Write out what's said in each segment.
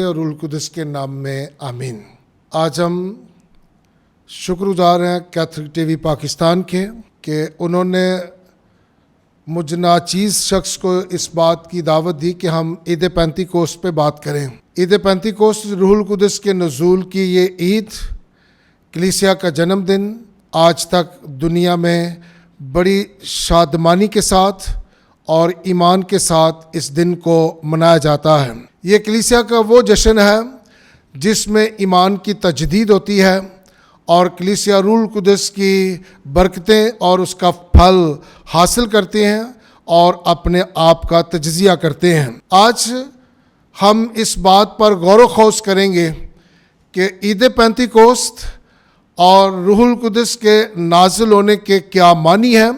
اور روح القدس کے نام میں آمین۔ آج ہم شکر گزار ہیں کیتھولک ٹی وی پاکستان کے کہ انہوں نے مجھ ناچیز شخص کو اس بات کی دعوت دی کہ ہم عید پینتیکوست پہ بات کریں۔ عید پینتیکوست روح القدس کے نزول کی یہ عید، کلیسیا کا جنم دن، آج تک دنیا میں بڑی شادمانی کے ساتھ اور ایمان کے ساتھ اس دن کو منایا جاتا ہے۔ یہ کلیسیا کا وہ جشن ہے جس میں ایمان کی تجدید ہوتی ہے اور کلیسیا روح القدس کی برکتیں اور اس کا پھل حاصل کرتے ہیں اور اپنے آپ کا تجزیہ کرتے ہیں۔ آج ہم اس بات پر غور و خوض کریں گے کہ عید پینتیکوست اور روح القدس کے نازل ہونے کے کیا معنی ہیں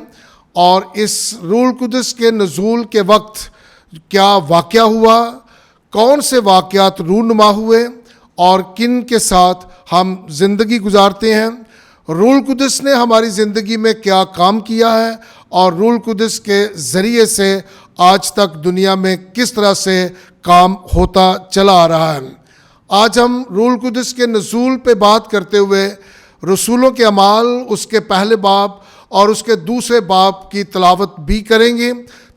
اور اس روح القدس کے نزول کے وقت کیا واقعہ ہوا، کون سے واقعات رونما ہوئے اور کن کے ساتھ ہم زندگی گزارتے ہیں، روح القدس نے ہماری زندگی میں کیا کام کیا ہے اور روح القدس کے ذریعے سے آج تک دنیا میں کس طرح سے کام ہوتا چلا آ رہا ہے۔ آج ہم روح القدس کے نزول پہ بات کرتے ہوئے رسولوں کے اعمال، اس کے پہلے باب اور اس کے دوسرے باب کی تلاوت بھی کریں گے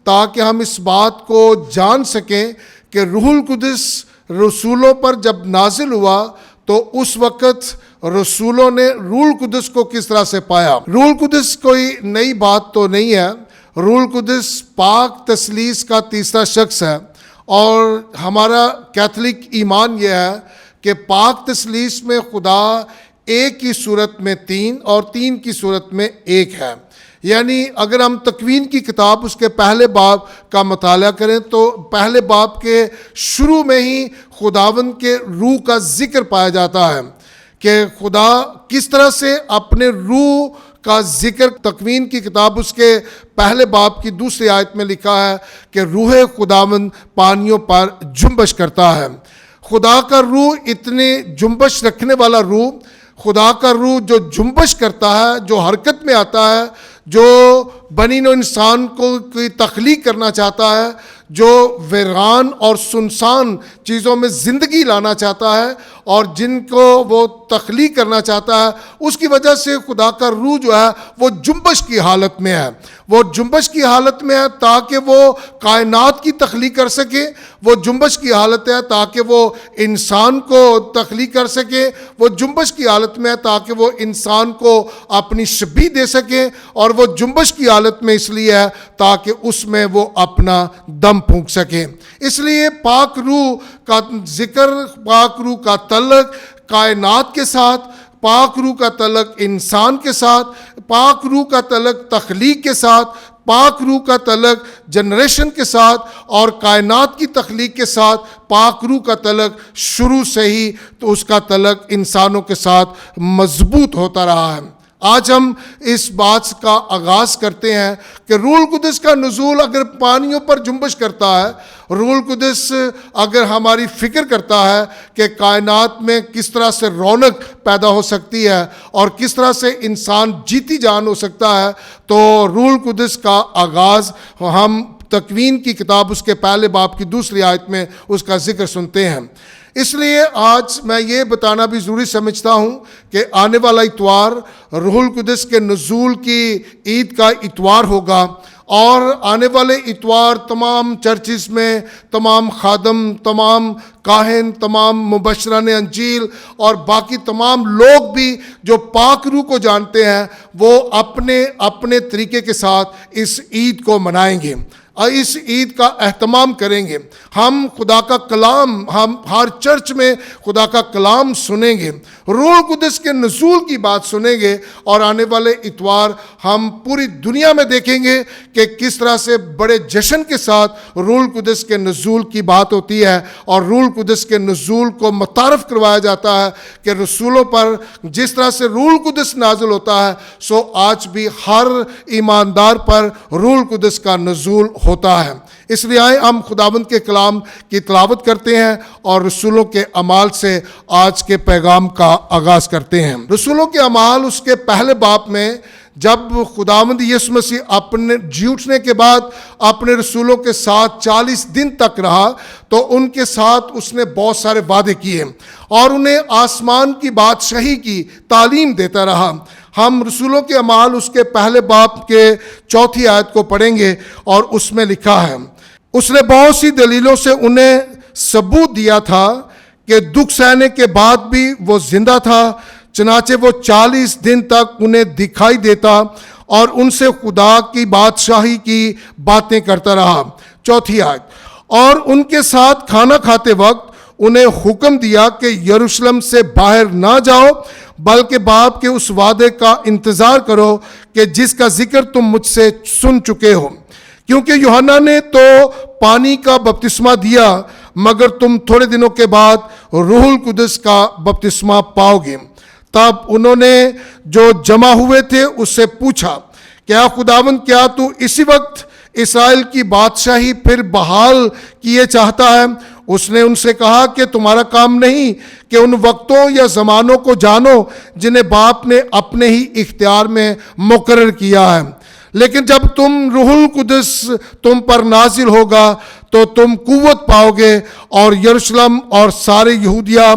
تاکہ ہم اس بات کو جان سکیں کہ روح القدس رسولوں پر جب نازل ہوا تو اس وقت رسولوں نے روح القدس کو کس طرح سے پایا۔ روح القدس کوئی نئی بات تو نہیں ہے، روح القدس پاک تثلیث کا تیسرا شخص ہے اور ہمارا کیتھولک ایمان یہ ہے کہ پاک تثلیث میں خدا ایک کی صورت میں تین اور تین کی صورت میں ایک ہے۔ یعنی اگر ہم تکوین کی کتاب اس کے پہلے باب کا مطالعہ کریں تو پہلے باب کے شروع میں ہی خداوند کے روح کا ذکر پایا جاتا ہے کہ خدا کس طرح سے اپنے روح کا ذکر، تکوین کی کتاب اس کے پہلے باب کی دوسری آیت میں لکھا ہے کہ روح خداوند پانیوں پر جنبش کرتا ہے۔ خدا کا روح اتنے جنبش رکھنے والا روح، خدا کا روح جو جنبش کرتا ہے، جو حرکت میں آتا ہے، جو بنی نوع انسان کو کوئی تخلیق کرنا چاہتا ہے، جو ویران اور سنسان چیزوں میں زندگی لانا چاہتا ہے اور جن کو وہ تخلیق کرنا چاہتا ہے، اس کی وجہ سے خدا کا روح جو ہے وہ جنبش کی حالت میں ہے۔ وہ جنبش کی حالت میں ہے تاکہ وہ کائنات کی تخلیق کر سکے، وہ جنبش کی حالت ہے تاکہ وہ انسان کو تخلیق کر سکے، وہ جنبش کی حالت میں ہے تاکہ وہ انسان کو اپنی شبیہ دے سکے، اور وہ جنبش کی حالت میں اس لیے ہے تاکہ اس میں وہ اپنا دم پھونک سکے۔ اس لیے پاک روح کا ذکر، پاک روح کا تعلق کائنات کے ساتھ، پاک روح کا تعلق انسان کے ساتھ، پاک روح کا تعلق تخلیق کے ساتھ، پاک روح کا تعلق جنریشن کے ساتھ اور کائنات کی تخلیق کے ساتھ، پاک روح کا تعلق شروع سے ہی تو اس کا تعلق انسانوں کے ساتھ مضبوط ہوتا رہا ہے۔ آج ہم اس بات کا آغاز کرتے ہیں کہ روح القدس کا نزول اگر پانیوں پر جنبش کرتا ہے، روح القدس اگر ہماری فکر کرتا ہے کہ کائنات میں کس طرح سے رونق پیدا ہو سکتی ہے اور کس طرح سے انسان جیتی جان ہو سکتا ہے، تو روح القدس کا آغاز ہم تکوین کی کتاب اس کے پہلے باب کی دوسری آیت میں اس کا ذکر سنتے ہیں۔ اس لیے آج میں یہ بتانا بھی ضروری سمجھتا ہوں کہ آنے والا اتوار روح القدس کے نزول کی عید کا اتوار ہوگا، اور آنے والے اتوار تمام چرچز میں تمام خادم، تمام کاہن، تمام مبشران انجیل اور باقی تمام لوگ بھی جو پاک روح کو جانتے ہیں وہ اپنے اپنے طریقے کے ساتھ اس عید کو منائیں گے اور اس عید کا اہتمام کریں گے۔ ہم خدا کا کلام، ہم ہر چرچ میں خدا کا کلام سنیں گے، روح القدس کے نزول کی بات سنیں گے، اور آنے والے اتوار ہم پوری دنیا میں دیکھیں گے کہ کس طرح سے بڑے جشن کے ساتھ روح القدس کے نزول کی بات ہوتی ہے اور روح القدس کے نزول کو متعارف کروایا جاتا ہے کہ رسولوں پر جس طرح سے روح القدس نازل ہوتا ہے، سو آج بھی ہر ایماندار پر روح القدس کا نزول ہوتا ہے۔ اس لیے آئے ہم خداوند کے کلام کی تلاوت کرتے ہیں اور رسولوں کے اعمال سے آج کے پیغام کا آغاز کرتے ہیں۔ رسولوں کے اعمال اس کے پہلے باب میں جب خداوند یسوع مسیح اپنے جی اٹھنے کے بعد اپنے رسولوں کے ساتھ 40 دن تک رہا تو ان کے ساتھ اس نے بہت سارے وعدے کیے اور انہیں آسمان کی بادشاہی کی تعلیم دیتا رہا۔ ہم رسولوں کے اعمال اس کے پہلے باب کے 4 آیت کو پڑھیں گے اور اس میں لکھا ہے، اس نے بہت سی دلیلوں سے انہیں ثبوت دیا تھا کہ دکھ سہنے کے بعد بھی وہ زندہ تھا، چنانچہ وہ 40 دن تک انہیں دکھائی دیتا اور ان سے خدا کی بادشاہی کی باتیں کرتا رہا۔ 4 آیت، اور ان کے ساتھ کھانا کھاتے وقت انہیں حکم دیا کہ یروشلم سے باہر نہ جاؤ بلکہ باپ کے اس وعدے کا انتظار کرو کہ جس کا ذکر تم مجھ سے سن چکے ہو، کیونکہ یوحنا نے تو پانی کا بپتسمہ دیا مگر تم تھوڑے دنوں کے بعد روح القدس کا بپتسمہ پاؤ گے۔ تب انہوں نے جو جمع ہوئے تھے اس سے پوچھا، کیا خداوند کیا تو اسی وقت اسرائیل کی بادشاہی پھر بحال کیے چاہتا ہے؟ اس نے ان سے کہا کہ تمہارا کام نہیں کہ ان وقتوں یا زمانوں کو جانو جنہیں باپ نے اپنے ہی اختیار میں مقرر کیا ہے، لیکن جب تم روح القدس تم پر نازل ہوگا تو تم قوت پاؤ گے اور یروشلم اور سارے یہودیہ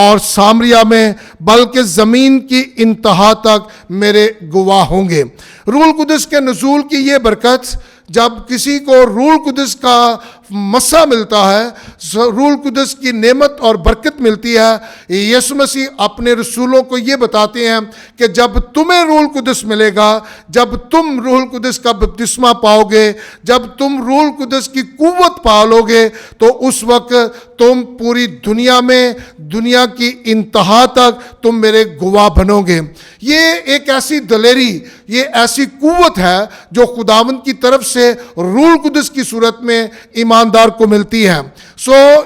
اور سامریہ میں بلکہ زمین کی انتہا تک میرے گواہ ہوں گے۔ روح القدس کے نزول کی یہ برکت، جب کسی کو روح القدس کا مسا ملتا ہے، روح القدس کی نعمت اور برکت ملتی ہے، یسوع مسیح اپنے رسولوں کو یہ بتاتے ہیں کہ جب تمہیں روح القدس ملے گا، جب تم روح القدس کا بپتسمہ پاؤ گے، جب تم روح القدس کی قوت پالو گے تو اس وقت تم پوری دنیا میں، دنیا کی انتہا تک تم میرے گواہ بنو گے۔ یہ ایک ایسی دلیری، یہ ایسی قوت ہے جو خداوند کی طرف سے روح القدس کی صورت میں ایماندار کو ملتی ہے۔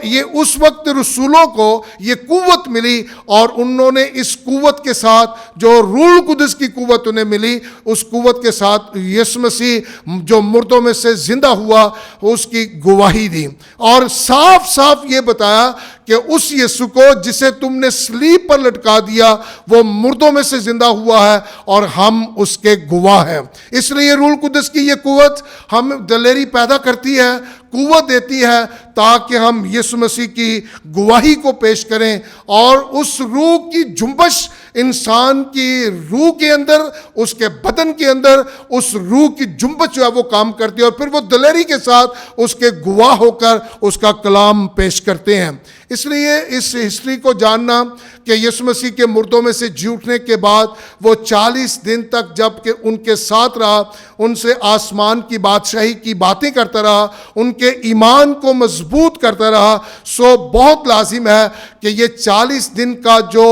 یہ اس وقت رسولوں کو یہ قوت ملی اور انہوں نے اس قوت کے ساتھ، جو روح القدس کی قوت انہیں ملی، اس قوت کے ساتھ یسوع مسیح جو مردوں میں سے زندہ ہوا اس کی گواہی دی اور صاف صاف یہ بتایا کہ اس یسوع کو جسے تم نے صلیب پر لٹکا دیا وہ مردوں میں سے زندہ ہوا ہے اور ہم اس کے گواہ ہیں۔ اس لیے روح القدس کی یہ قوت ہم دلیری پیدا کرتی ہے، قوت دیتی ہے تاکہ ہم یسوع مسیح کی گواہی کو پیش کریں اور اس روح کی جنبش انسان کی روح کے اندر، اس کے بدن کے اندر اس روح کی جنبش جو ہے وہ کام کرتی ہے اور پھر وہ دلیری کے ساتھ اس کے گواہ ہو کر اس کا کلام پیش کرتے ہیں۔ اس لیے اس ہسٹری کو جاننا کہ یسوع مسیح کے مردوں میں سے جی اٹھنے کے بعد وہ 40 دن تک جب کہ ان کے ساتھ رہا، ان سے آسمان کی بادشاہی کی باتیں کرتا رہا، ان کے ایمان کو مضبوط کرتا رہا، بہت لازم ہے کہ یہ 40 دن کا جو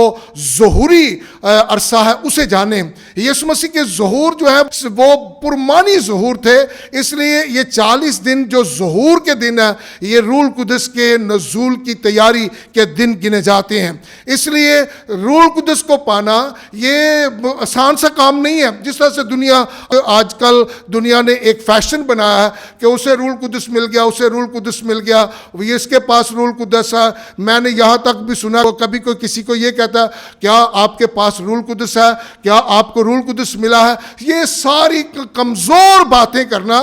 ظہوری عرصہ ہے اسے جانیں۔ یسوع مسیح کے ظہور جو ہے وہ پرمانی ظہور تھے، اس لیے یہ 40 دن جو ظہور کے دن ہے یہ روح القدس کے نزول کی تیاری کے دن گنے جاتے ہیں۔ اس لیے روح القدس کو پانا یہ آسان سا کام نہیں ہے۔ جس طرح سے دنیا آج کل دنیا نے ایک فیشن بنایا ہے کہ اسے روح القدس مل گیا، اسے روح القدس مل گیا، یہ اس کے پاس روح القدس ہے۔ میں نے یہاں تک بھی سنا کبھی کوئی کسی کو یہ کہتا ہے کیا آپ کے پاس روح القدس ہے، کیا آپ کو روح القدس ملا ہے؟ یہ ساری کمزور باتیں کرنا،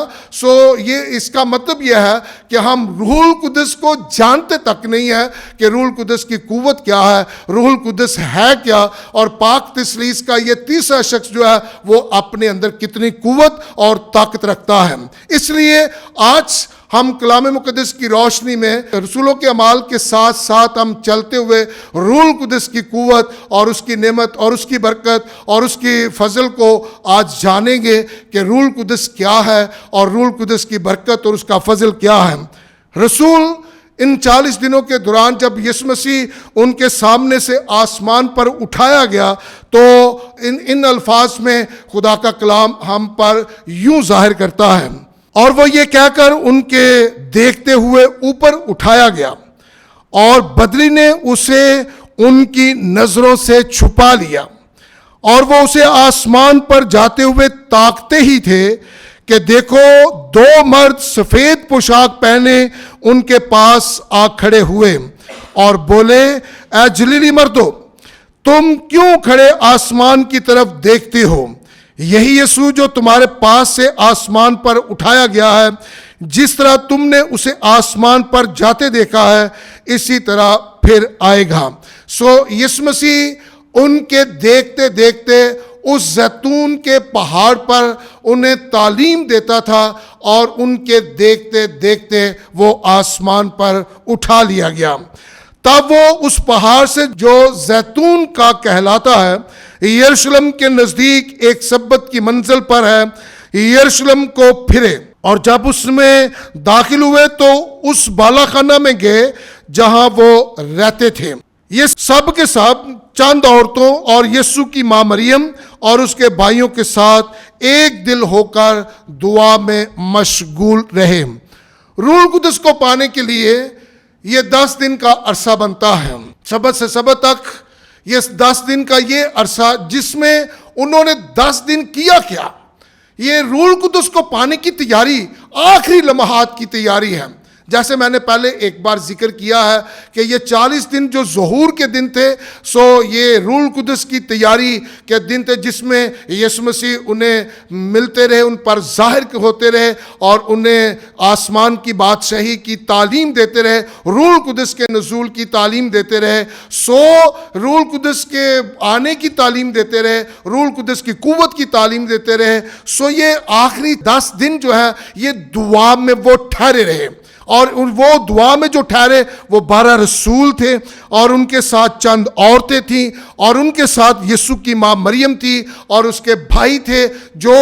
یہ اس کا مطلب یہ ہے کہ ہم روح القدس کو جانتے تک نہیں ہے کہ روح القدس کی قوت کیا ہے، روح القدس ہے کیا، اور پاک تثلیث کا یہ تیسرا شخص جو ہے وہ اپنے اندر کتنی قوت اور طاقت رکھتا ہے۔ اس لیے آج ہم کلام مقدس کی روشنی میں رسولوں کے اعمال کے ساتھ ساتھ ہم چلتے ہوئے روح القدس کی قوت اور اس کی نعمت اور اس کی برکت اور اس کی فضل کو آج جانیں گے کہ روح القدس کیا ہے اور روح القدس کی برکت اور اس کا فضل کیا ہے۔ رسول ان 40 دنوں کے دوران جب یسوع مسیح ان کے سامنے سے آسمان پر اٹھایا گیا تو ان الفاظ میں خدا کا کلام ہم پر یوں ظاہر کرتا ہے، اور وہ یہ کہہ کر ان کے دیکھتے ہوئے اوپر اٹھایا گیا اور بدلی نے اسے ان کی نظروں سے چھپا لیا، اور وہ اسے آسمان پر جاتے ہوئے تاکتے ہی تھے کہ دیکھو 2 مرد سفید پوشاک پہنے ان کے پاس آ کھڑے ہوئے اور بولے، اے جلیلی مردو، تم کیوں کھڑے آسمان کی طرف دیکھتے ہو؟ یہی یسوع جو تمہارے پاس سے آسمان پر اٹھایا گیا ہے، جس طرح تم نے اسے آسمان پر جاتے دیکھا ہے اسی طرح پھر آئے گا۔ یسوع مسیح ان کے دیکھتے دیکھتے اس زیتون کے پہاڑ پر انہیں تعلیم دیتا تھا، اور ان کے دیکھتے دیکھتے وہ آسمان پر اٹھا لیا گیا۔ تب وہ اس پہاڑ سے جو زیتون کا کہلاتا ہے، یروشلم کے نزدیک ایک سبت کی منزل پر ہے، یروشلم کو پھرے، اور جب اس میں داخل ہوئے تو اس بالا خانہ میں گئے جہاں وہ رہتے تھے۔ یہ سب کے سب چند عورتوں اور یسوع کی ماں مریم اور اس کے بھائیوں کے ساتھ ایک دل ہو کر دعا میں مشغول رہے۔ روح القدس کو پانے کے لیے یہ 10 دن کا عرصہ بنتا ہے، سبت سے سبت تک یہ 10 دن کا یہ عرصہ، جس میں انہوں نے 10 دن کیا کیا۔ یہ روح القدس کو پانے کی تیاری آخری لمحات کی تیاری ہے۔ جیسے میں نے پہلے ایک بار ذکر کیا ہے کہ یہ 40 دن جو ظہور کے دن تھے، یہ روح القدس کی تیاری کے دن تھے، جس میں یسوع مسیح انہیں ملتے رہے، ان پر ظاہر ہوتے رہے، اور انہیں آسمان کی بادشاہی کی تعلیم دیتے رہے، روح القدس کے نزول کی تعلیم دیتے رہے، روح القدس کے آنے کی تعلیم دیتے رہے، روح القدس کی قوت کی تعلیم دیتے رہے۔ یہ آخری 10 دن جو ہے یہ دعا میں وہ ٹھہرے رہے، اور وہ دعا میں جو ٹھہرے وہ 12 رسول تھے، اور ان کے ساتھ چند عورتیں تھیں، اور ان کے ساتھ یسوع کی ماں مریم تھی، اور اس کے بھائی تھے، جو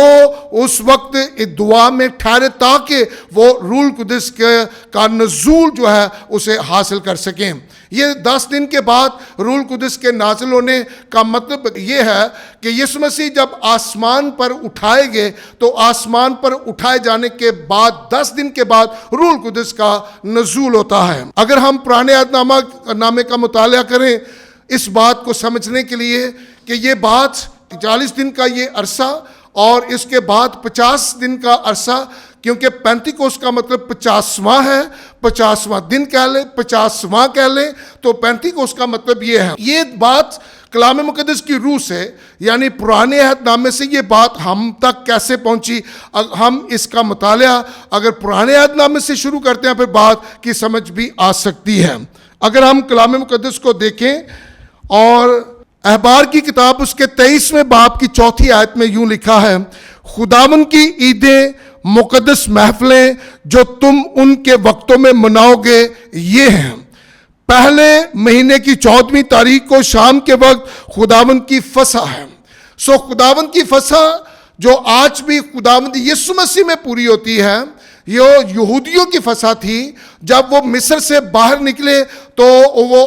اس وقت دعا میں ٹھہرے تاکہ وہ روح القدس کا نزول جو ہے اسے حاصل کر سکیں۔ یہ 10 دن کے بعد روح القدس کے نازل ہونے کا مطلب یہ ہے کہ یسوع مسیح جب آسمان پر اٹھائے گئے تو آسمان پر اٹھائے جانے کے بعد 10 دن کے بعد روح القدس کا نزول ہوتا ہے۔ اگر ہم پرانے عہد نامے کا مطالعہ کریں اس بات کو سمجھنے کے لیے کہ یہ بات 40 دن کا یہ عرصہ، اور اس کے بعد 50 دن کا عرصہ، کیونکہ پینتیکوس کا مطلب 50واں ہے، 50واں دن کہہ لیں، 50واں کہہ لیں، تو پینتیکوس کا مطلب یہ ہے۔ یہ بات کلام مقدس کی روح سے، یعنی پرانے عہد نامے سے یہ بات ہم تک کیسے پہنچی، ہم اس کا مطالعہ اگر پرانے عہد نامے سے شروع کرتے ہیں پھر بات کی سمجھ بھی آ سکتی ہے۔ اگر ہم کلام مقدس کو دیکھیں، اور احبار کی کتاب اس کے 23ویں باب کی 4 آیت میں یوں لکھا ہے، خداوند کی عیدیں مقدس محفلیں جو تم ان کے وقتوں میں مناؤ گے یہ ہیں: پہلے مہینے کی 14ویں تاریخ کو شام کے وقت خداوند کی فصح ہے۔ خداوند کی فصح جو آج بھی خداوند یسوع مسیح میں پوری ہوتی ہے، یہ یہودیوں کی فصح تھی۔ جب وہ مصر سے باہر نکلے تو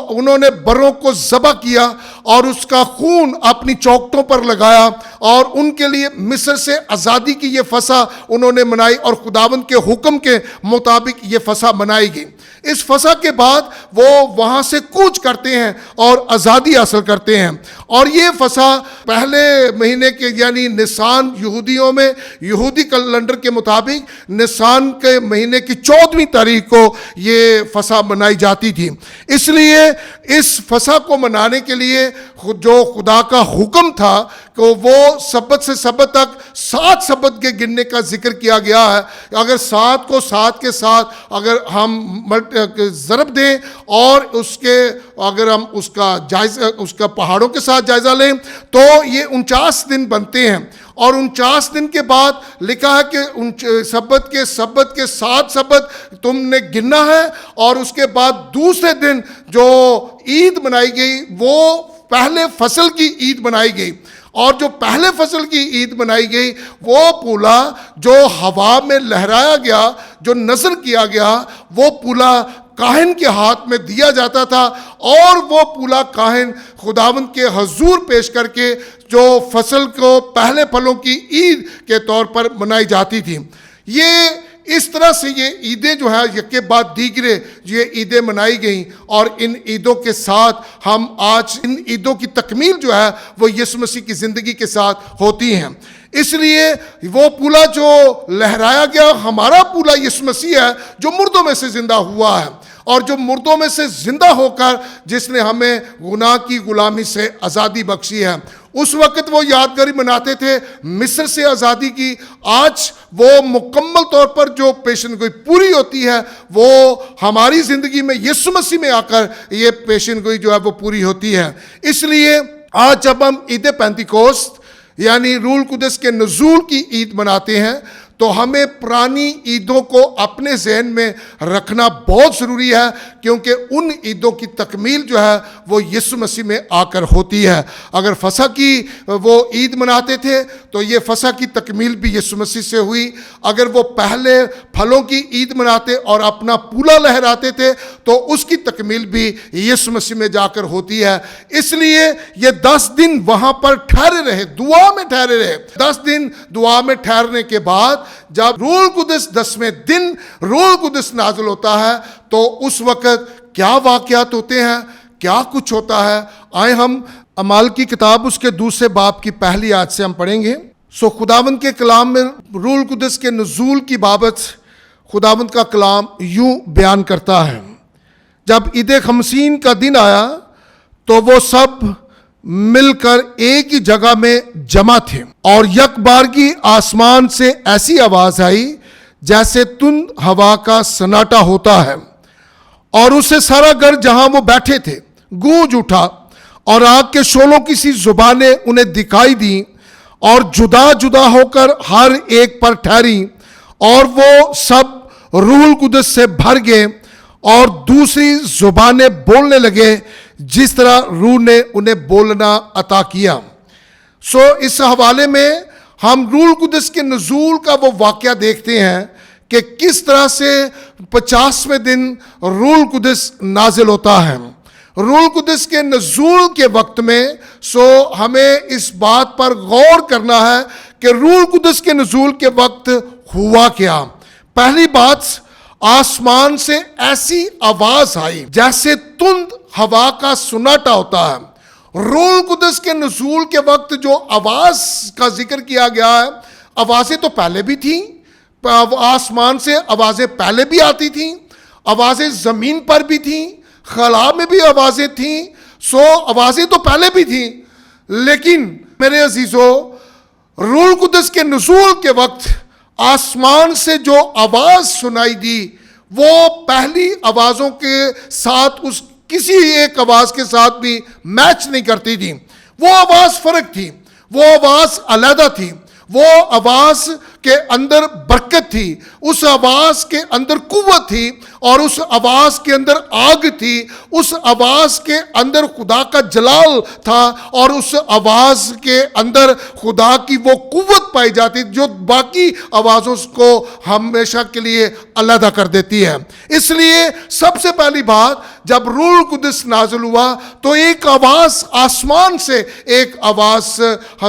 انہوں نے بروں کو ذبح کیا اور اس کا خون اپنی چوکٹوں پر لگایا، اور ان کے لیے مصر سے آزادی کی یہ فصح انہوں نے منائی، اور خداوند کے حکم کے مطابق یہ فصح منائی گئی۔ اس فصح کے بعد وہ وہاں سے کوچ کرتے ہیں اور آزادی حاصل کرتے ہیں، اور یہ فصح پہلے مہینے کے یعنی نسان، یہودیوں میں یہودی کیلنڈر کے مطابق نسان کے مہینے کی 14ویں تاریخ کو یہ فصح منائی جاتی تھی۔ اس لیے اس فصح کو منانے کے لیے جو خدا کا حکم تھا کہ وہ سبت سے سبت تک 7 سبت کے گننے کا ذکر کیا گیا ہے۔ اگر 7 کو 7 کے ساتھ اگر ہم ضرب دیں، اور اس کے اگر ہم اس کا پہاڑوں کے ساتھ جائزہ لیں تو یہ 49 دن بنتے ہیں، اور 49 دن کے بعد لکھا ہے کہ سبت کے 7 سبت تم نے گننا ہے، اور اس کے بعد دوسرے دن جو عید منائی گئی وہ پہلے فصل کی عید منائی گئی، اور جو پہلے فصل کی عید منائی گئی وہ پولا جو ہوا میں لہرایا گیا، جو نظر کیا گیا، وہ پولا کاہن کے ہاتھ میں دیا جاتا تھا، اور وہ پولا کاہن خداوند کے حضور پیش کر کے جو فصل کو پہلے پھلوں کی عید کے طور پر منائی جاتی تھی۔ یہ اس طرح سے یہ عیدیں جو ہے یکے بعد دیگرے یہ عیدیں منائی گئیں، اور ان عیدوں کے ساتھ ہم آج ان عیدوں کی تکمیل جو ہے وہ یسوع مسیح کی زندگی کے ساتھ ہوتی ہیں۔ اس لیے وہ پولا جو لہرایا گیا ہمارا پولا یسوع مسیح ہے جو مردوں میں سے زندہ ہوا ہے، اور جو مردوں میں سے زندہ ہو کر جس نے ہمیں گناہ کی غلامی سے آزادی بخشی ہے. اس وقت وہ یادگاری مناتے تھے مصر سے آزادی کی. آج وہ مکمل طور پر جو پیشن گوئی پوری ہوتی ہے وہ ہماری زندگی میں یسوع مسیح میں آ کر یہ پیشن گوئی جو ہے وہ پوری ہوتی ہے. اس لیے آج جب ہم عید پینتیکوست یعنی روح القدس کے نزول کی عید مناتے ہیں تو ہمیں پرانی عیدوں کو اپنے ذہن میں رکھنا بہت ضروری ہے، کیونکہ ان عیدوں کی تکمیل جو ہے وہ یسوع مسیح میں آ کر ہوتی ہے. اگر فصح کی وہ عید مناتے تھے تو یہ فصح کی تکمیل بھی یسوع مسیح سے ہوئی. اگر وہ پہلے پھلوں کی عید مناتے اور اپنا پولا لہراتے تھے تو اس کی تکمیل بھی یسوع مسیح میں جا کر ہوتی ہے. اس لیے یہ 10 دن وہاں پر ٹھہرے رہے، دعا میں ٹھہرے رہے. 10 دن دعا میں ٹھہرنے کے بعد جب روح القدس 10ویں دن روح القدس نازل ہوتا ہے تو اس وقت کیا واقعات ہوتے ہیں، کیا کچھ ہوتا ہے. آئے ہم اعمال کی کتاب اس کے 2 باب کی پہلی آیت سے ہم پڑھیں گے. خداوند کے کلام میں روح القدس کے نزول کی بابت خداوند کا کلام یوں بیان کرتا ہے. جب عید خمسین کا دن آیا تو وہ سب مل کر ایک ہی جگہ میں جمع تھے، اور یک بارگی آسمان سے ایسی آواز آئی جیسے تند ہوا کا سناٹا ہوتا ہے، اور اسے سارا گھر جہاں وہ بیٹھے تھے گونج اٹھا، اور آگ کے شعلوں کی سی زبانیں انہیں دکھائی دیں اور جدا جدا ہو کر ہر ایک پر ٹھہری، اور وہ سب روح القدس سے بھر گئے اور دوسری زبانیں بولنے لگے جس طرح روح نے انہیں بولنا عطا کیا. اس حوالے میں ہم روح القدس کے نزول کا وہ واقعہ دیکھتے ہیں کہ کس طرح سے 50ویں دن روح القدس نازل ہوتا ہے. روح القدس کے نزول کے وقت میں ہمیں اس بات پر غور کرنا ہے کہ روح القدس کے نزول کے وقت ہوا کیا. پہلی بات، آسمان سے ایسی آواز آئی جیسے تند ہوا کا سناٹا ہوتا ہے. روح القدس کے نزول کے وقت جو آواز کا ذکر کیا گیا ہے، آوازیں تو پہلے بھی تھیں، آسمان سے آوازیں پہلے بھی آتی تھیں، آوازیں زمین پر بھی تھیں، خلا میں بھی آوازیں تھیں. آوازیں تو پہلے بھی تھیں، لیکن میرے عزیزو روح القدس کے نزول کے وقت آسمان سے جو آواز سنائی دی وہ پہلی آوازوں کے ساتھ اس کسی ایک آواز کے ساتھ بھی میچ نہیں کرتی تھی. وہ آواز فرق تھی، وہ آواز علیحدہ تھی، وہ آواز کے اندر برکت تھی، اس آواز کے اندر قوت تھی، اور اس آواز کے اندر آگ تھی، اس آواز کے اندر خدا کا جلال تھا، اور اس آواز کے اندر خدا کی وہ قوت پائی جاتی جو باقی آوازوں کو ہمیشہ کے لیے علیحدہ کر دیتی ہے. اس لیے سب سے پہلی بات، جب روح القدس نازل ہوا تو ایک آواز آسمان سے ایک آواز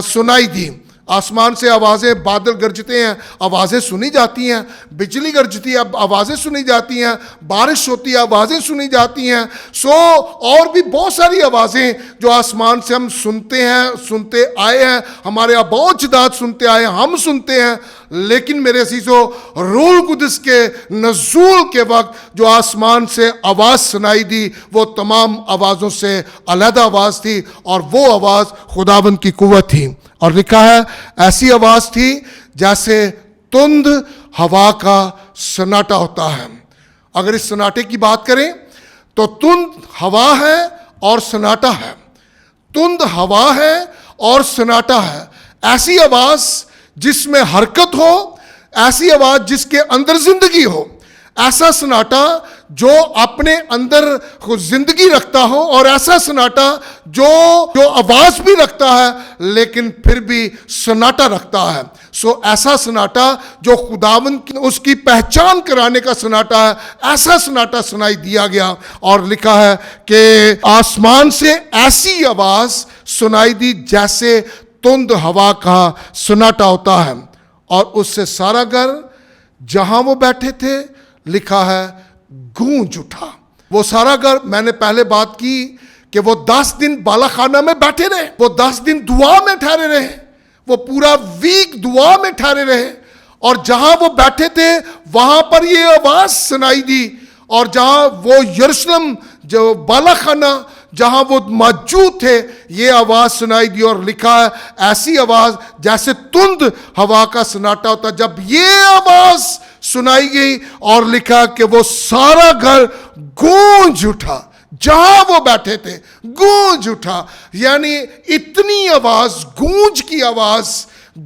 سنائی دی. آسمان سے آوازیں، بادل گرجتے ہیں آوازیں سنی جاتی ہیں، بجلی گرجتی ہے آوازیں سنی جاتی ہیں، بارش ہوتی ہے آوازیں سنی جاتی ہیں. اور بھی بہت ساری آوازیں جو آسمان سے ہم سنتے آئے ہیں، ہمارے آباء و اجداد سنتے آئے ہیں، ہم سنتے ہیں. لیکن میرے عزیزو روح القدس کے نزول کے وقت جو آسمان سے آواز سنائی دی وہ تمام آوازوں سے علیحدہ آواز تھی، اور وہ آواز خداوند کی قوت تھی. اور لکھا ہے ایسی آواز تھی جیسے تند ہوا کا سناٹا ہوتا ہے. اگر اس سناٹے کی بات کریں تو تند ہوا ہے اور سناٹا ہے، تند ہوا ہے اور سناٹا ہے. ایسی آواز جس میں حرکت ہو، ایسی آواز جس کے اندر زندگی ہو، ایسا سناٹا جو اپنے اندر خود زندگی رکھتا ہو، اور ایسا سناٹا جو آواز بھی رکھتا ہے لیکن پھر بھی سناٹا رکھتا ہے. ایسا سناٹا جو خداوند اس کی پہچان کرانے کا سناٹا ہے، ایسا سناٹا سنائی دیا گیا. اور لکھا ہے کہ آسمان سے ایسی آواز سنائی دی جیسے تند ہوا کا سناٹا ہوتا ہے، اور اس سے سارا گھر جہاں وہ بیٹھے تھے لکھا ہے گونج اٹھا. وہ سارا گھر، میں نے پہلے بات کی کہ وہ 10 دن بالا خانہ میں بیٹھے رہے، وہ 10 دن دعا میں ٹھہرے رہے، وہ پورا ویک دعا میں ٹھہرے رہے، اور جہاں وہ بیٹھے تھے وہاں پر یہ آواز سنائی دی، اور جہاں وہ یروشلم جو بالا خانہ جہاں وہ موجود تھے، یہ آواز سنائی دی اور لکھا ہے ایسی آواز جیسے تند ہوا کا سناٹا ہوتا. جب یہ آواز سنائی گئی اور لکھا کہ وہ سارا گھر گونج اٹھا، جہاں وہ بیٹھے تھے گونج اٹھا. یعنی اتنی آواز، گونج کی آواز،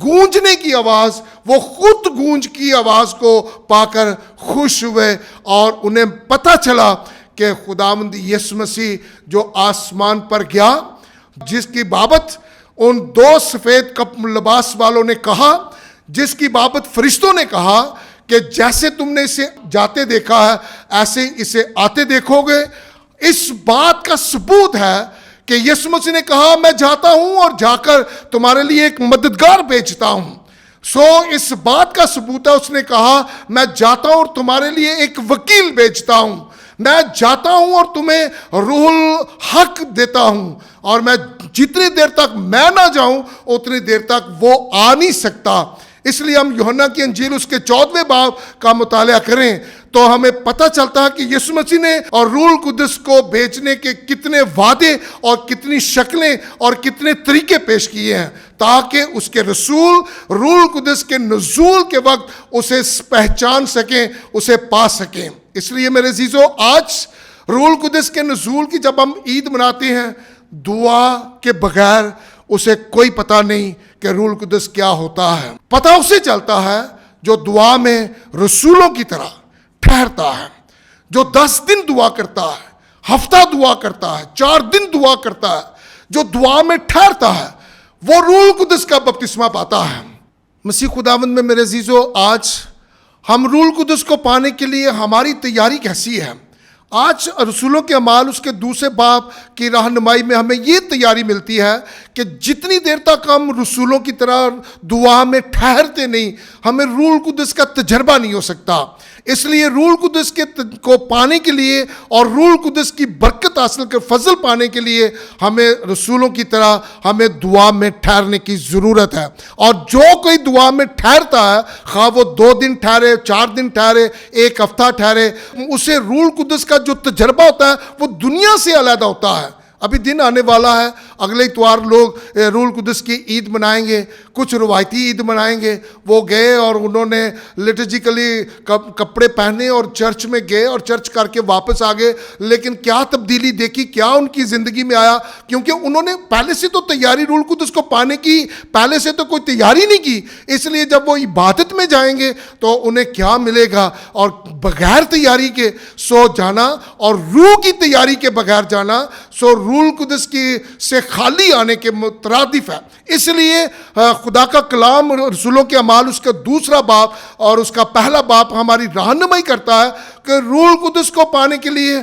گونجنے کی آواز، وہ خود گونج کی آواز کو پا کر خوش ہوئے اور انہیں پتہ چلا کہ خداوند یسوع مسیح جو آسمان پر گیا، جس کی بابت ان دو سفید لباس والوں نے کہا، جس کی بابت فرشتوں نے کہا کہ جیسے تم نے اسے جاتے دیکھا ہے ایسے اسے آتے دیکھو گے. اس بات کا ثبوت ہے کہ یسوع مسیح نے کہا میں جاتا ہوں اور جا کر تمہارے لیے ایک مددگار بھیجتا ہوں. اس بات کا ثبوت ہے، اس نے کہا میں جاتا ہوں اور تمہارے لیے ایک وکیل بھیجتا ہوں. میں جاتا ہوں اور تمہیں روح الحق دیتا ہوں، اور میں جتنی دیر تک میں نہ جاؤں اتنی دیر تک وہ آ نہیں سکتا. اس لیے ہم یوحنا کی انجیل اس کے 14ویں باب کا مطالعہ کریں تو ہمیں پتہ چلتا ہے کہ یسوع مسیح نے اور روح القدس کو بھیجنے کے کتنے وعدے اور کتنی شکلیں اور کتنے طریقے پیش کیے ہیں تاکہ اس کے رسول روح القدس کے نزول کے وقت اسے پہچان سکیں، اسے پا سکیں. اس لیے میرے عزیزو، آج روح القدس کے نزول کی جب ہم عید مناتے ہیں، دعا کے بغیر اسے کوئی پتہ نہیں کہ روح القدس کیا ہوتا ہے. پتہ اسے چلتا ہے جو دعا میں رسولوں کی طرح ٹھہرتا ہے، جو 10 دن دعا کرتا ہے، ہفتہ دعا کرتا ہے، 4 دن دعا کرتا ہے. جو دعا میں ٹھہرتا ہے وہ روح القدس کا بپتسمہ پاتا ہے. مسیح خداوند میں میرے عزیزو، آج ہم روح القدس کو پانے کے لیے ہماری تیاری کیسی ہے؟ آج رسولوں کے اعمال اس کے 2 باب کی رہنمائی میں ہمیں یہ تیاری ملتی ہے کہ جتنی دیر تک ہم رسولوں کی طرح دعا میں ٹھہرتے نہیں، ہمیں روح القدس کا تجربہ نہیں ہو سکتا. اس لیے روح القدس کو پانے کے لیے اور روح القدس کی برکت حاصل کر فضل پانے کے لیے ہمیں رسولوں کی طرح ہمیں دعا میں ٹھہرنے کی ضرورت ہے. اور جو کوئی دعا میں ٹھہرتا ہے، خواہ وہ 2 دن ٹھہرے، 4 دن ٹھہرے، 1 ہفتہ ٹھہرے، اسے روح القدس کا جو تجربہ ہوتا ہے وہ دنیا سے علیحدہ ہوتا ہے. ابھی دن آنے والا ہے، اگلے اتوار لوگ روح القدس کی عید منائیں گے، کچھ روایتی عید منائیں گے. وہ گئے اور انہوں نے لٹرجیکلی کپڑے پہنے اور چرچ میں گئے اور چرچ کر کے واپس آ گئے. لیکن کیا تبدیلی دیکھی، کیا ان کی زندگی میں آیا؟ کیونکہ انہوں نے پہلے سے تو تیاری روح القدس کو پانے کی پہلے سے تو کوئی تیاری نہیں کی. اس لیے جب وہ عبادت میں جائیں گے تو انہیں کیا ملے گا؟ اور بغیر تیاری کے جانا اور روح کی تیاری کے بغیر جانا روح القدس کی سے خالی آنے کے مترادف ہے. اس لیے خدا کا کلام رسولوں کے اعمال اس کا 2 باب اور اس کا 1 باب ہماری رہنمائی کرتا ہے کہ روح القدس کو پانے کے لیے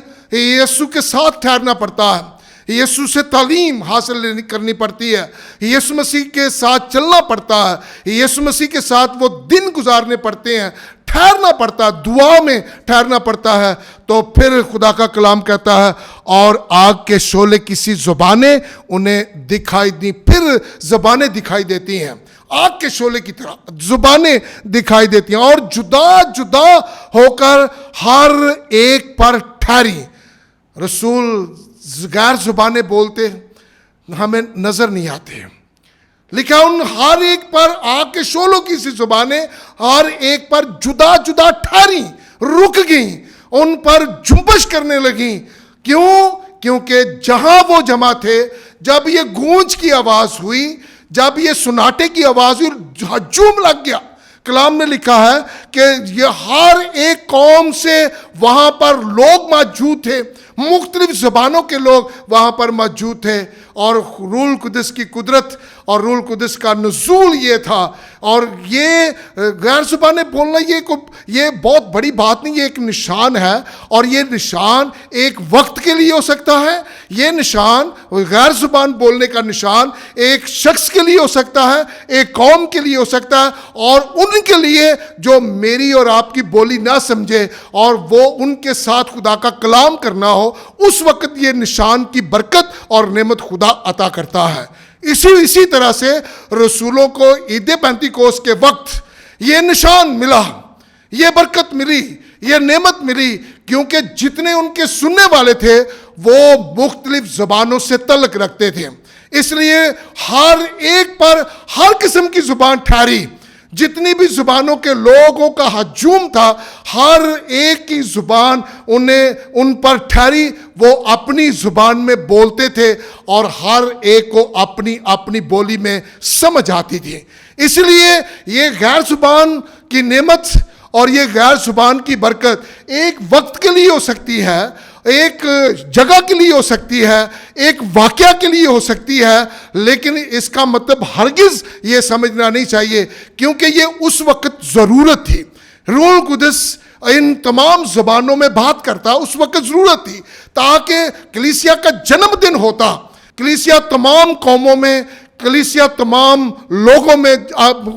یسوع کے ساتھ ٹھہرنا پڑتا ہے، یسوع سے تعلیم حاصل کرنی پڑتی ہے، یسوع مسیح کے ساتھ چلنا پڑتا ہے، یسوع مسیح کے ساتھ وہ دن گزارنے پڑتے ہیں، ٹھہرنا پڑتا ہے، دعا میں ٹھہرنا پڑتا ہے. تو پھر خدا کا کلام کہتا ہے اور آگ کے شعلے کسی زبانیں انہیں دکھائی دی. پھر زبانیں دکھائی دیتی ہیں، آگ کے شعلے کی طرح زبانیں دکھائی دیتی ہیں اور جدا جدا ہو کر ہر ایک پر ٹھہری. رسول غیر زبانیں بولتے ہمیں نظر نہیں آتے. لکھا ان ہر ایک پر آگ کے شعلوں کی سی زبانیں ہر ایک پر جدا جدا ٹھہری، رک گئیں، ان پر جنبش کرنے لگیں. کیوں؟ کیونکہ جہاں وہ جمع تھے، جب یہ گونج کی آواز ہوئی، جب یہ سناٹے کی آواز ہوئی، ہجوم لگ گیا. کلام میں لکھا ہے کہ یہ ہر ایک قوم سے وہاں پر لوگ موجود تھے، مختلف زبانوں کے لوگ وہاں پر موجود تھے. اور روح القدس کی قدرت اور روح القدس کا نزول یہ تھا. اور یہ غیر زبانیں بولنا یہ بہت بڑی بات نہیں، یہ ایک نشان ہے. اور یہ نشان ایک وقت کے لیے ہو سکتا ہے، یہ نشان غیر زبان بولنے کا نشان ایک شخص کے لیے ہو سکتا ہے، ایک قوم کے لیے ہو سکتا ہے، اور ان کے لیے جو میری اور آپ کی بولی نہ سمجھے اور وہ ان کے ساتھ خدا کا کلام کرنا ہو، اس وقت یہ نشان کی برکت اور نعمت خدا عطا کرتا ہے. اسی طرح سے رسولوں کو عید پینتیکوس کے وقت یہ نشان ملا، یہ برکت ملی، یہ نعمت ملی کیونکہ جتنے ان کے سننے والے تھے وہ مختلف زبانوں سے تعلق رکھتے تھے، اس لیے ہر ایک پر ہر قسم کی زبان ٹھہری۔ جتنی بھی زبانوں کے لوگوں کا ہجوم تھا، ہر ایک کی زبان ان پر ٹھہری، وہ اپنی زبان میں بولتے تھے اور ہر ایک کو اپنی اپنی بولی میں سمجھ آتی تھی۔ اس لیے یہ غیر زبان کی نعمت اور یہ غیر زبان کی برکت ایک وقت کے لیے ہو سکتی ہے، ایک جگہ کے لیے ہو سکتی ہے، ایک واقعہ کے لیے ہو سکتی ہے، لیکن اس کا مطلب ہرگز یہ سمجھنا نہیں چاہیے کیونکہ یہ اس وقت ضرورت تھی۔ روح القدس ان تمام زبانوں میں بات کرتا، اس وقت ضرورت تھی تاکہ کلیسیا کا جنم دن ہوتا، کلیسیا تمام قوموں میں، کلیسیا تمام لوگوں میں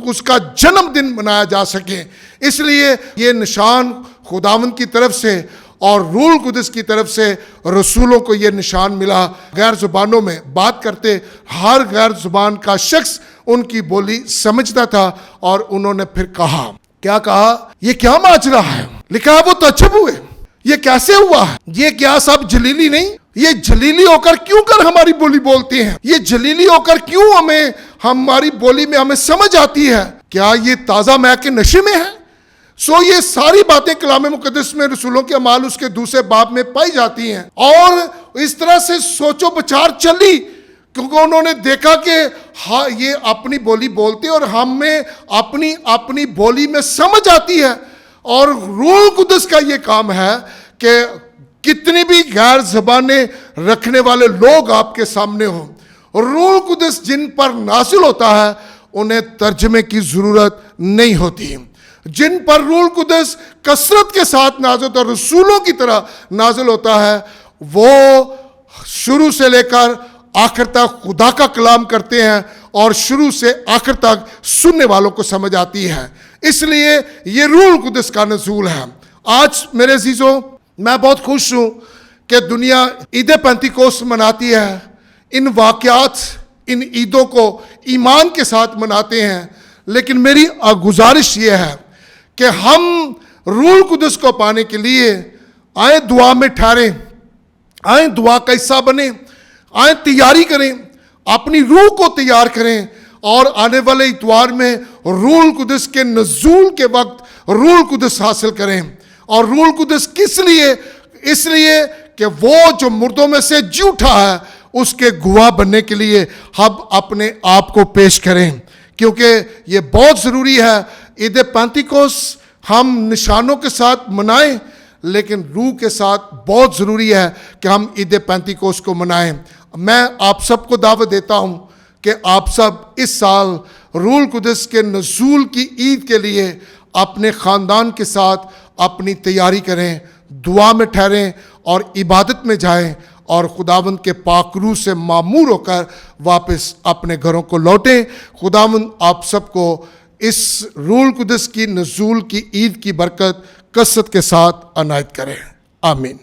اس کا جنم دن منایا جا سکے۔ اس لیے یہ نشان خداوند کی طرف سے اور روح القدس کی طرف سے رسولوں کو یہ نشان ملا، غیر زبانوں میں بات کرتے، ہر غیر زبان کا شخص ان کی بولی سمجھتا تھا۔ اور انہوں نے پھر کہا، کیا کہا؟ یہ کیا ماجرا ہے؟ لکھا ہے وہ تعجب ہوئے، یہ کیسے ہوا ہے؟ یہ کیا سب جلیلی نہیں؟ یہ جلیلی ہو کر کیوں کر ہماری بولی بولتے ہیں؟ یہ جلیلی ہو کر کیوں ہماری بولی میں ہمیں سمجھ آتی ہے؟ کیا یہ تازہ مے کے نشے میں ہے؟ یہ ساری باتیں کلام مقدس میں رسولوں کے اعمال اس کے دوسرے باب میں پائی جاتی ہیں، اور اس طرح سے سوچ و بچار چلی کیونکہ انہوں نے دیکھا کہ ہاں یہ اپنی بولی بولتے اور ہمیں اپنی بولی میں سمجھ آتی ہے۔ اور روح القدس کا یہ کام ہے کہ کتنی بھی غیر زبانیں رکھنے والے لوگ آپ کے سامنے ہوں، روح القدس جن پر نازل ہوتا ہے انہیں ترجمے کی ضرورت نہیں ہوتی۔ جن پر روح القدس کثرت کے ساتھ نازل ہوتا ہے، رسولوں کی طرح نازل ہوتا ہے، وہ شروع سے لے کر آخر تک خدا کا کلام کرتے ہیں اور شروع سے آخر تک سننے والوں کو سمجھ آتی ہے۔ اس لیے یہ روح القدس کا نزول ہے۔ آج میرے عزیزوں، میں بہت خوش ہوں کہ دنیا عید پینتیکوست مناتی ہے، ان واقعات، ان عیدوں کو ایمان کے ساتھ مناتے ہیں، لیکن میری گزارش یہ ہے کہ ہم روح القدس کو پانے کے لیے آئیں دعا میں ٹھہریں، آئیں دعا کا حصہ بنیں، آئیں تیاری کریں، اپنی روح کو تیار کریں، اور آنے والے اتوار میں روح القدس کے نزول کے وقت روح القدس حاصل کریں۔ اور روح القدس کس لیے؟ اس لیے کہ وہ جو مردوں میں سے جی اٹھا ہے اس کے گواہ بننے کے لیے ہم اپنے آپ کو پیش کریں، کیونکہ یہ بہت ضروری ہے۔ عید پینتیکوست ہم نشانوں کے ساتھ منائیں، لیکن روح کے ساتھ بہت ضروری ہے کہ ہم عید پینتیکوست کو منائیں۔ میں آپ سب کو دعوت دیتا ہوں کہ آپ سب اس سال روح القدس کے نزول کی عید کے لیے اپنے خاندان کے ساتھ اپنی تیاری کریں، دعا میں ٹھہریں اور عبادت میں جائیں، اور خداوند کے پاک روح سے معمور ہو کر واپس اپنے گھروں کو لوٹیں۔ خداوند آپ سب کو اس روح القدس کی نزول کی عید کی برکت کثرت کے ساتھ عنایت کرے۔ آمین۔